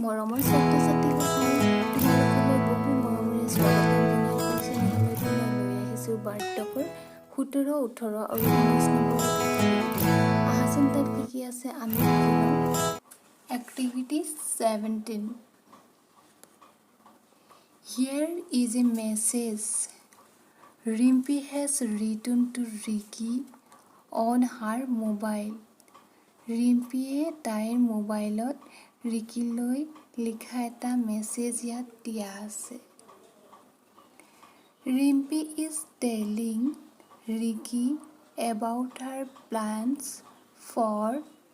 মৰমৰ ছাত্ৰ-ছাত্ৰীসকল, তোমালোকলৈ বহু মৰমেৰে স্বাগতম জনাই কৈছোঁ। মই লৈ আহিছোঁ বাৰ্তাকৰ 17, 18 আৰু 19 নম্বৰ। আহাচোন তাত কি আছে আমি activity 17. Here is a message. Rimpi has written to Ricky on her mobile. ৰিম্পীয়ে তাইৰ মোবাইলত ৰিকিলৈ লিখা এটা মেছেজ ইয়াত দিয়া আছে। Rimpi is telling Ricky about her plans for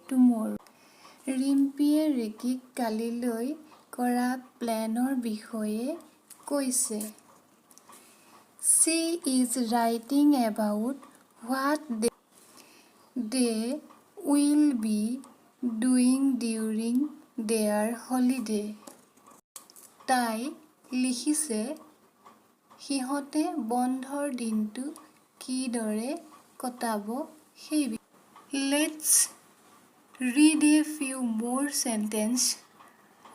tomorrow. ৰিম্পীয়ে ৰিকিক কালিলৈ কৰা প্লেনৰ বিষয়ে কৈছে। She is writing about what they will be doing during their holiday. তাই লিখিছে সিহঁতে বন্ধৰ দিনটো কিদৰে কটাব সেই। Let's read a few more sentences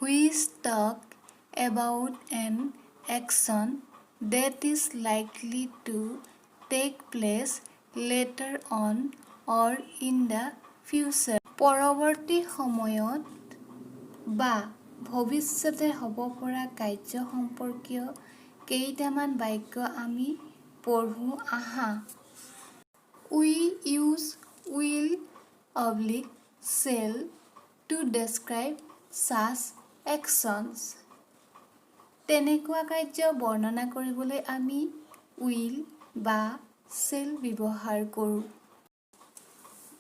which talk about an action that is likely to take place later on or in the future. পৰৱৰ্তী সময়ত বা ভৱিষ্যতে হ'ব পৰা কাৰ্য সম্পৰ্কীয় কেইটামান বাক্য আমি পঢ়ো আহা। We use will, shall to describe such actions. তেনেকুৱা কাৰ্য বৰ্ণনা কৰিবলৈ আমি will বা shall ব্যৱহাৰ কৰোঁ।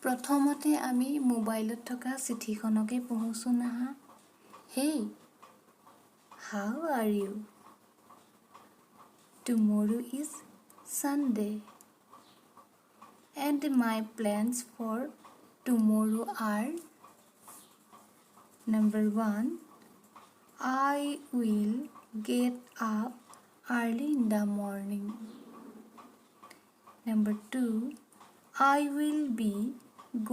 প্ৰথমতে আমি মোবাইলত থকা চিঠিখনকে পঢ়োচোন আহা। Hey, how are you? Tomorrow is Sunday, and my plans for tomorrow are: number 1, I will get up early in the morning. Number 2, I will be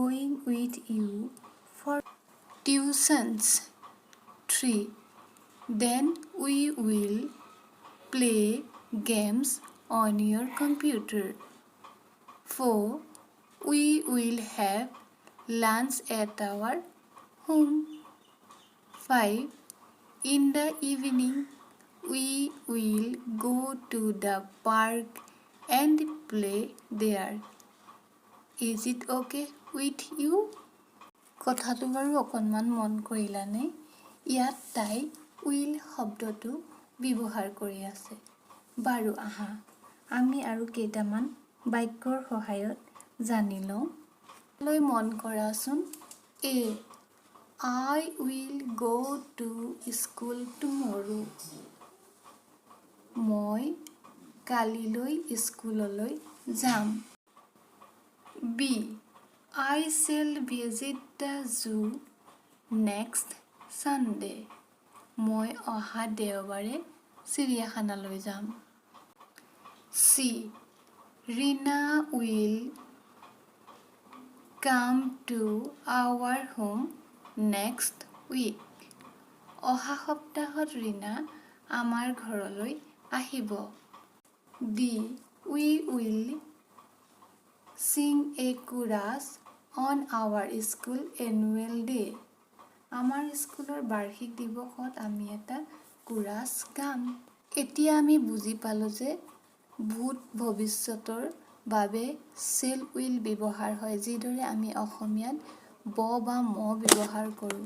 going with you for tuitions. 3, then we will play games on your computer. 4, we will have lunch at our home. 5, in the evening we will go to the park and play there. Is it okay with you? কথাটো বাৰু অকণমান মন কৰিলানে? ইয়াত তাই will শব্দটো ব্যৱহাৰ কৰি আছে। বাৰু আহা আমি আৰু কেইটামান বাক্যৰ সহায়ত জানি লওঁ। লৈ মন কৰাচোন। A, I will go to school tomorrow. মই কালিলৈ স্কুললৈ যাম। B, I shall visit the zoo next Sunday. মই অহা দেওবাৰে চিৰিয়াখানালৈ যাম। C, Rina will come to our home next week. অহা সপ্তাহত ৰীনা আমাৰ ঘৰলৈ আহিব। D, we will sing a chorus on our school annual day. আমাৰ স্কুলৰ বাৰ্ষিক দিৱসত আমি এটা কোৰাছ গাম। এতিয়া আমি বুজি পালোঁ যে ভূত ভৱিষ্যতৰ বাবে shall will ব্যৱহাৰ হয়, যিদৰে আমি অসমীয়াত ব বা ম ব্যৱহাৰ কৰোঁ।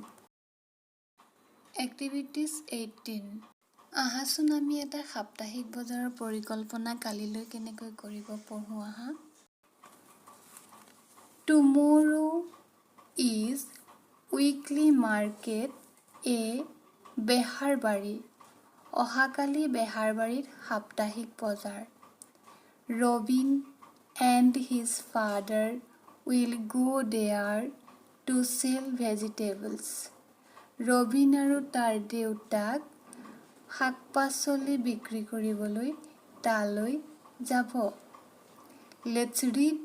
এক্টিভিটিজ 18. আহাচোন আমি এটা সাপ্তাহিক বজাৰৰ পৰিকল্পনা কালিলৈ কেনেকৈ কৰিব পঢ়ো আহা। Tomorrow is weekly market a Beharbari. অহাকালি বেহাৰবাৰীত সাপ্তাহিক বজাৰ। Robin and his father will go there to sell vegetables. Robin আৰু তাৰ দেউতাক শাক-পাচলি বিক্ৰী কৰিবলৈ তালৈ যাব। Let's read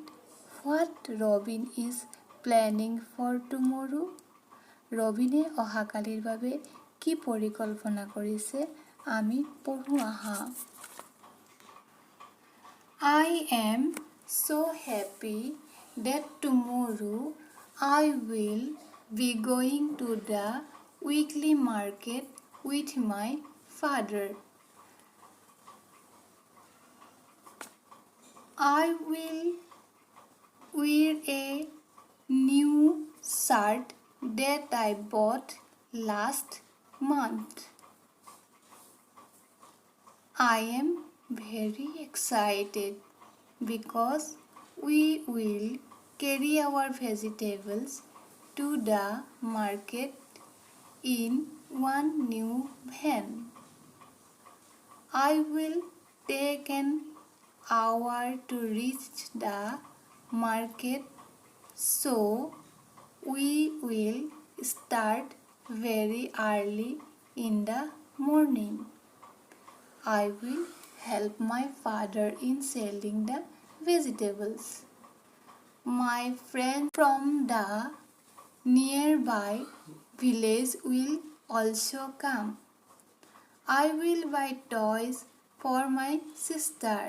what Robin is planning for tomorrow. ৰবিনে অহাকালিৰ বাবে কি পৰিকল্পনা কৰিছে আমি পঢ়ো আহা। I am so happy that tomorrow I will be going to the weekly market with my father. I will wear a new shirt that I bought last month. I am very excited because we will carry our vegetables to the market in one new van. I will take an hour to reach the market, so we will start very early in the morning. I will help my father in selling the vegetables. My friend from the nearby village will also come. I will buy toys for my sister.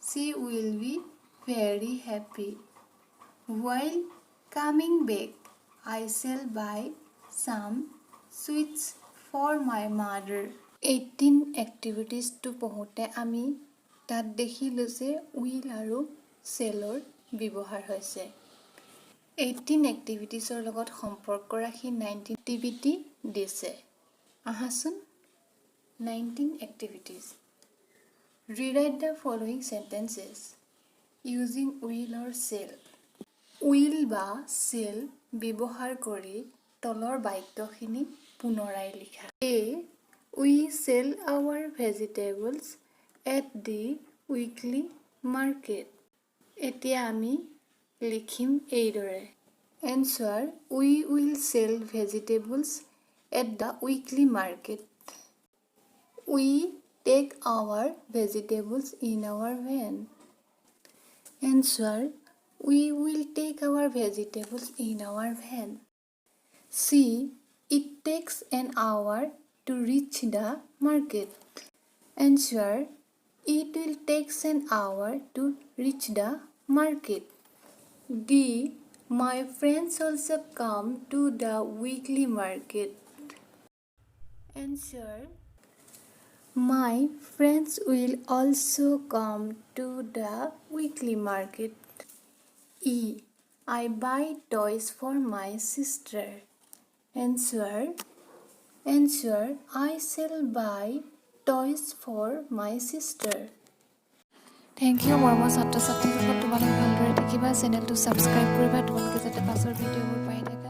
She will be very happy. While coming back, I shall buy some sweets for my mother. 18 এক্টিভিটিজটো পঢ়োঁতে আমি তাত দেখিলোঁ যে will আৰু চেলৰ ব্যৱহাৰ হৈছে। 18 এক্টিভিটিজৰ লগত সম্পৰ্ক ৰাখি 19 এক্টিভিটি দিছে। আহাচোন 19 activities. Rewrite the following sentences using will or shall. Will বা shall ব্যৱহাৰ কৰি তলৰ বাক্যখিনি পুনৰাই লিখা। A. We sell our vegetables at the weekly market. এতিয়া আমি লিখিম এইদৰে। Answer. We will sell vegetables at the weekly market. We take our vegetables in our van. Answer. We will take our vegetables in our van. C. It takes an hour to reach the market. Answer. It will take an hour to reach the market. D. My friends also come to the weekly market. Answer. My friends will also come to the weekly market. E. I buy toys for my sister. Answer. I shall buy toys for my sister. Thank you মৰমৰ ছাত্ৰ ছাত্ৰীসকল, তোমালোক ভালদৰে থাকিবা, চেনেলটো subscribe কৰিবা তোমালোকে যাতে পাছৰ ভিডিঅ'বোৰ পাই থাকা।